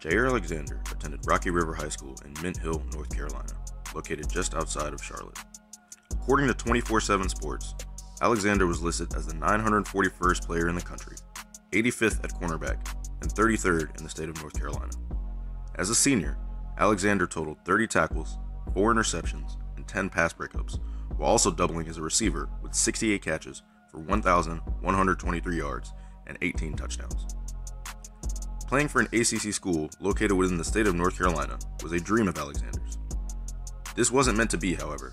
Jaire Alexander attended Rocky River High School in Mint Hill, North Carolina, located just outside of Charlotte. According to 24/7 Sports, Alexander was listed as the 941st player in the country, 85th at cornerback, and 33rd in the state of North Carolina. As a senior, Alexander totaled 30 tackles, 4 interceptions, and 10 pass breakups, while also doubling as a receiver with 68 catches for 1,123 yards and 18 touchdowns. Playing for an ACC school located within the state of North Carolina was a dream of Alexander's. This wasn't meant to be, however,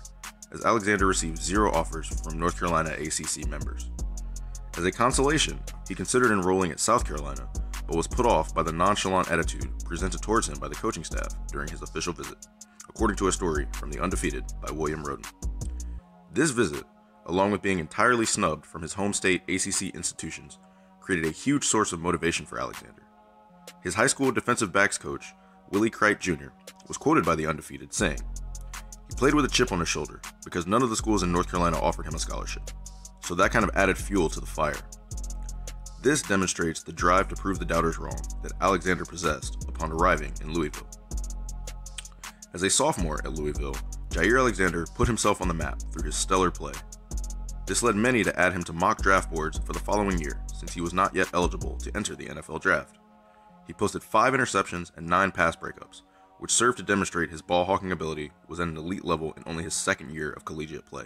as Alexander received 0 offers from North Carolina ACC members. As a consolation, he considered enrolling at South Carolina, but was put off by the nonchalant attitude presented towards him by the coaching staff during his official visit, according to a story from The Undefeated by William Roden. This visit, along with being entirely snubbed from his home state ACC institutions, created a huge source of motivation for Alexander. His high school defensive backs coach, Willie Crite Jr., was quoted by The Undefeated saying, "He played with a chip on his shoulder because none of the schools in North Carolina offered him a scholarship, so that kind of added fuel to the fire." This demonstrates the drive to prove the doubters wrong that Alexander possessed upon arriving in Louisville. As a sophomore at Louisville, Jaire Alexander put himself on the map through his stellar play. This led many to add him to mock draft boards for the following year, since he was not yet eligible to enter the NFL draft. He posted 5 interceptions and 9 pass breakups, which served to demonstrate his ball hawking ability was at an elite level in only his second year of collegiate play.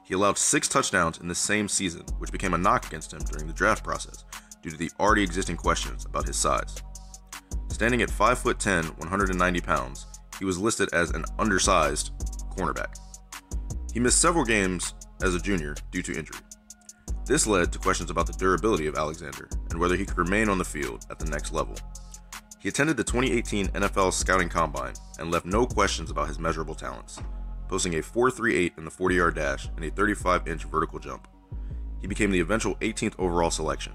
He allowed 6 touchdowns in the same season, which became a knock against him during the draft process due to the already existing questions about his size. Standing at 5'10", 190 pounds, he was listed as an undersized cornerback. He missed several games as a junior due to injury. This led to questions about the durability of Alexander and whether he could remain on the field at the next level. He attended the 2018 NFL Scouting Combine and left no questions about his measurable talents, posting a 4.38 in the 40-yard dash and a 35-inch vertical jump. He became the eventual 18th overall selection.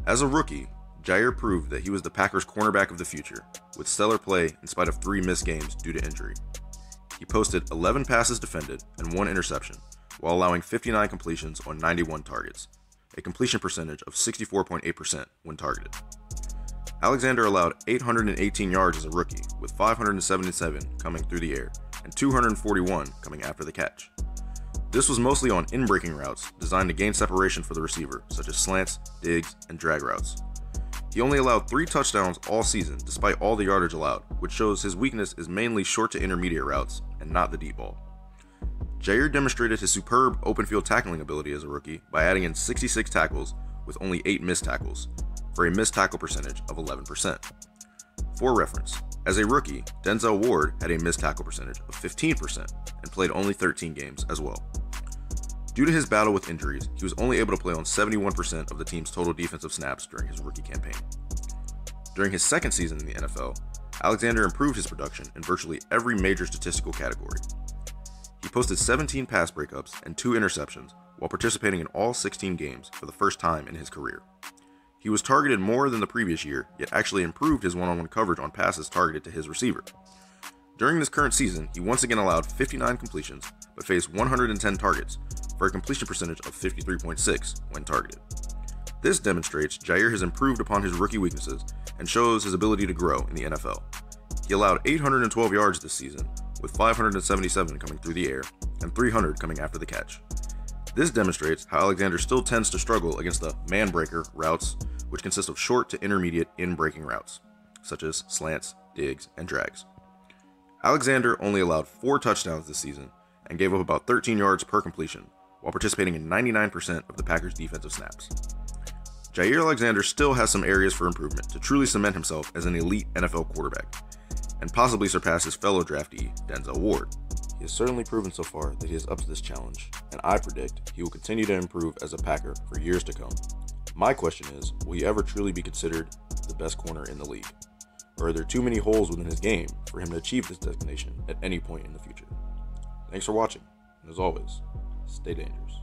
As a rookie, Jaire proved that he was the Packers' cornerback of the future, with stellar play in spite of 3 missed games due to injury. He posted 11 passes defended and 1 interception, while allowing 59 completions on 91 targets, a completion percentage of 64.8% when targeted. Alexander allowed 818 yards as a rookie, with 577 coming through the air and 241 coming after the catch. This was mostly on in-breaking routes designed to gain separation for the receiver, such as slants, digs, and drag routes. He only allowed 3 touchdowns all season despite all the yardage allowed, which shows his weakness is mainly short to intermediate routes and not the deep ball. Jaire demonstrated his superb open field tackling ability as a rookie by adding in 66 tackles with only 8 missed tackles, for a missed tackle percentage of 11%. For reference, as a rookie, Denzel Ward had a missed tackle percentage of 15% and played only 13 games as well. Due to his battle with injuries, he was only able to play on 71% of the team's total defensive snaps during his rookie campaign. During his second season in the NFL, Alexander improved his production in virtually every major statistical category. He posted 17 pass breakups and 2 interceptions while participating in all 16 games for the first time in his career. He was targeted more than the previous year, yet actually improved his one-on-one coverage on passes targeted to his receiver. During this current season, he once again allowed 59 completions, but faced 110 targets, for a completion percentage of 53.6 when targeted. This demonstrates Jaire has improved upon his rookie weaknesses and shows his ability to grow in the NFL. He allowed 812 yards this season, with 577 coming through the air and 300 coming after the catch. This demonstrates how Alexander still tends to struggle against the man-breaker routes, which consist of short to intermediate in-breaking routes, such as slants, digs, and drags. Alexander only allowed 4 touchdowns this season and gave up about 13 yards per completion, while participating in 99% of the Packers' defensive snaps. Jaire Alexander still has some areas for improvement to truly cement himself as an elite NFL quarterback, and possibly surpass his fellow draftee, Denzel Ward. He has certainly proven so far that he is up to this challenge, and I predict he will continue to improve as a Packer for years to come. My question is, will he ever truly be considered the best corner in the league? Or are there too many holes within his game for him to achieve this designation at any point in the future? Thanks for watching, and as always, stay dangerous.